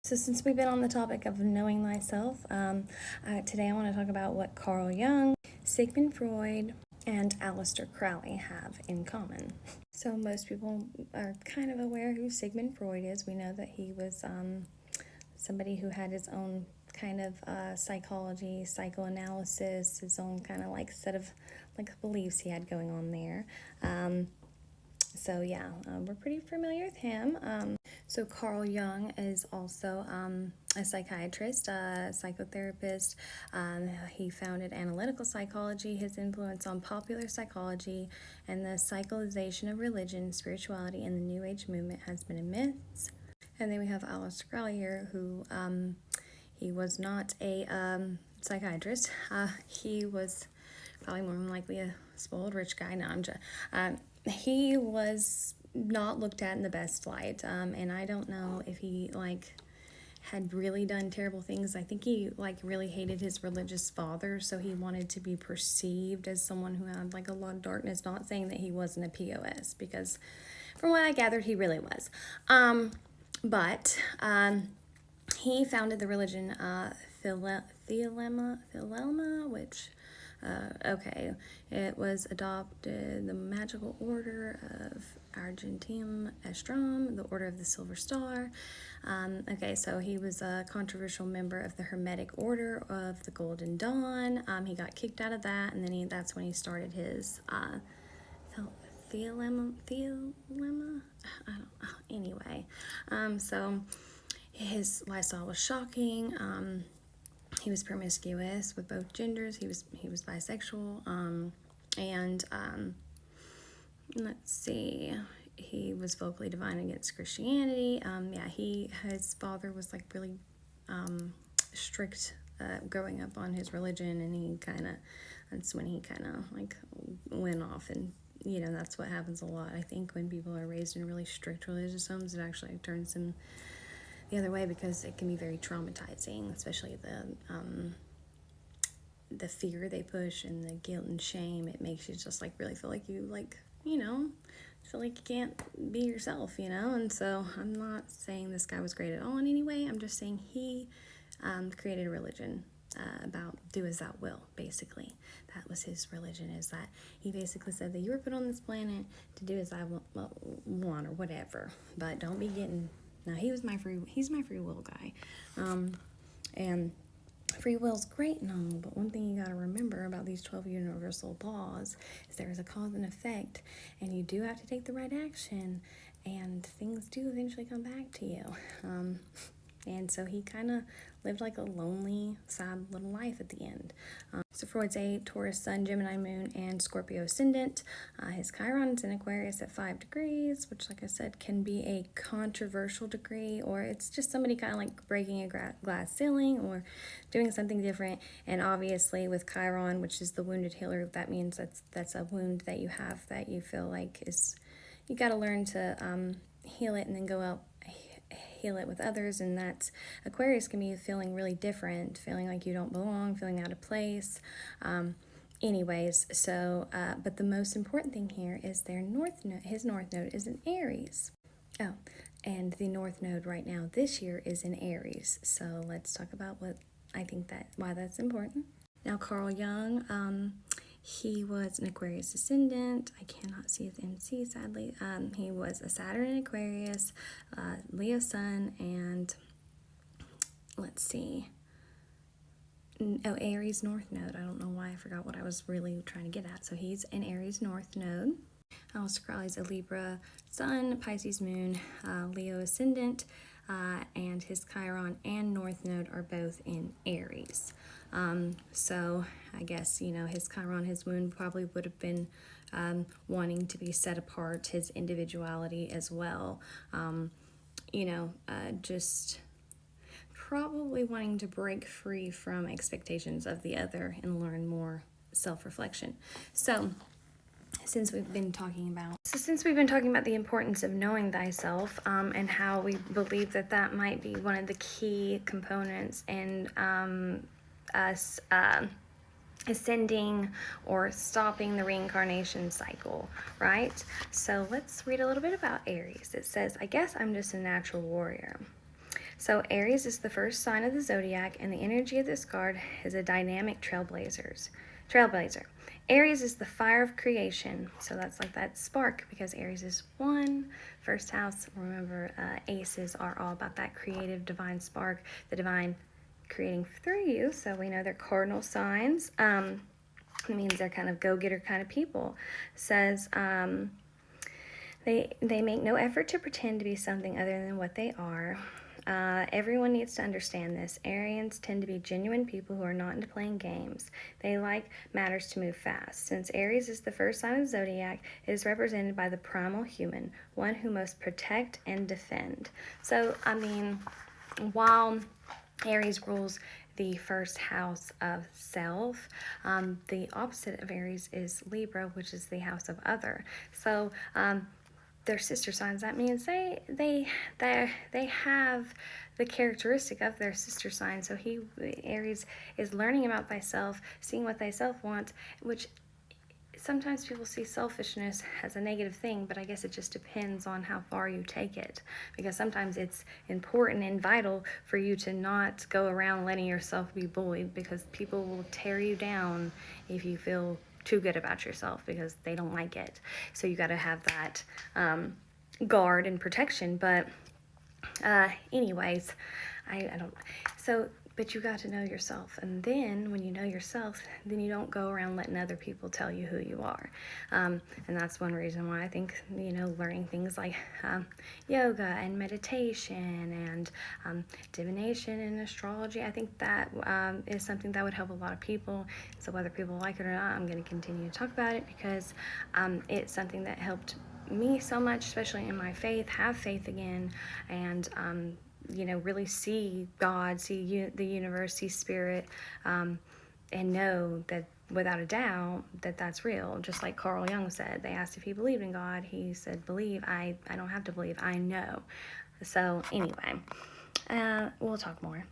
So since we've been on the topic of knowing thyself, today I want to talk about what Carl Jung, Sigmund Freud, and Aleister Crowley have in common. So most people are kind of aware who Sigmund Freud is. We know that he was somebody who had his own kind of psychology, psychoanalysis, his own kind of like set of like beliefs he had going on there. We're pretty familiar with him. So Carl Jung is also a psychiatrist, a psychotherapist. He founded analytical psychology. His influence on popular psychology and the psychalization of religion, spirituality, and the New Age movement has been immense. And then we have Aleister Crowley here, who he was not a psychiatrist. He was probably more than likely a spoiled rich guy. No, I'm just, he was not looked at in the best light, and I don't know if he had really done terrible things. I think he really hated his religious father, so he wanted to be perceived as someone who had a lot of darkness. Not saying that he wasn't a POS, because from what I gathered, he really was. But he founded the religion Thelema, which it was adopted the magical order of Argentinum Estrum, the Order of the Silver Star. So he was a controversial member of the Hermetic Order of the Golden Dawn. He got kicked out of that, and then that's when he started his Thelema. I don't know. Anyway, so his lifestyle was shocking. He was promiscuous with both genders. He was bisexual. Let's see. He was vocally divine against Christianity. His father was really strict growing up on his religion, and that's when he went off, and that's what happens a lot. I think when people are raised in really strict religious homes, it actually turns them the other way, because it can be very traumatizing, especially the fear they push and the guilt and shame. It makes you just really feel like you feel like you can't be yourself, and so I'm not saying this guy was great at all in any way. I'm just saying he created a religion about do as thou will. Basically, that was his religion, is that he basically said that you were put on this planet to do as I want or whatever, but don't be getting. Now he's my free will guy, and free will's great and all, but one thing you got to remember about these 12 universal laws is there is a cause and effect, and you do have to take the right action, and things do eventually come back to you. And so he kind of lived a lonely, sad little life at the end. So Freud's a Taurus Sun, Gemini Moon, and Scorpio Ascendant. His Chiron is in Aquarius at 5 degrees, which, like I said, can be a controversial degree, or it's just somebody kind of breaking a glass ceiling or doing something different. And obviously with Chiron, which is the wounded healer, that means that's a wound that you have that you feel you got to learn to heal it and then go out heal it with others. And that's Aquarius can be feeling really different, feeling like you don't belong, feeling out of place. But the most important thing here is their north node. His north node is in Aries. Oh, and the north node right now this year is in Aries. So let's talk about why that's important. Now, Carl Jung, he was an Aquarius ascendant. I cannot see his MC, sadly. He was a Saturn in Aquarius, Leo Sun, and let's see. Aries North Node. I don't know why I forgot what I was really trying to get at. So he's an Aries North Node. Aleister Crowley's a Libra Sun, Pisces Moon, Leo Ascendant, and his Chiron and North Node are both in Aries. So I guess, his Chiron, his moon probably would have been wanting to be set apart, his individuality as well. Just probably wanting to break free from expectations of the other and learn more self-reflection. So since we've been talking about the importance of knowing thyself, and how we believe that might be one of the key components in us ascending or stopping the reincarnation cycle, right? So let's read a little bit about Aries. It says, I guess I'm just a natural warrior. So Aries is the first sign of the zodiac, and the energy of this card is a dynamic trailblazer. Aries is the fire of creation, so that's like that spark because Aries is one. First house, remember, aces are all about that creative divine spark, the divine creating through you. So we know they're cardinal signs. It means they're kind of go-getter kind of people. Says they make no effort to pretend to be something other than what they are. Everyone needs to understand this. Arians tend to be genuine people who are not into playing games. They like matters to move fast. Since Aries is the first sign of the zodiac, it is represented by the primal human, one who must protect and defend. So, I mean, while Aries rules the first house of self, the opposite of Aries is Libra, which is the house of other. So, they're sister signs. That means they have the characteristic of their sister sign. So Aries is learning about thyself, seeing what thyself wants, which sometimes people see selfishness as a negative thing, but I guess it just depends on how far you take it. Because sometimes it's important and vital for you to not go around letting yourself be bullied, because people will tear you down if you feel too good about yourself because they don't like it. So you got to have that guard and protection. But anyways, I don't. So, but you got to know yourself, and then when you know yourself, then you don't go around letting other people tell you who you are. And that's one reason why I think, learning things like yoga and meditation and divination and astrology, I think that is something that would help a lot of people. So whether people like it or not, I'm going to continue to talk about it because it's something that helped me so much, especially in my faith, have faith again, and really see God, see the universe, see spirit, and know that without a doubt that that's real. Just like Carl Jung said, they asked if he believed in God. He said, believe. I don't have to believe. I know. So anyway, we'll talk more.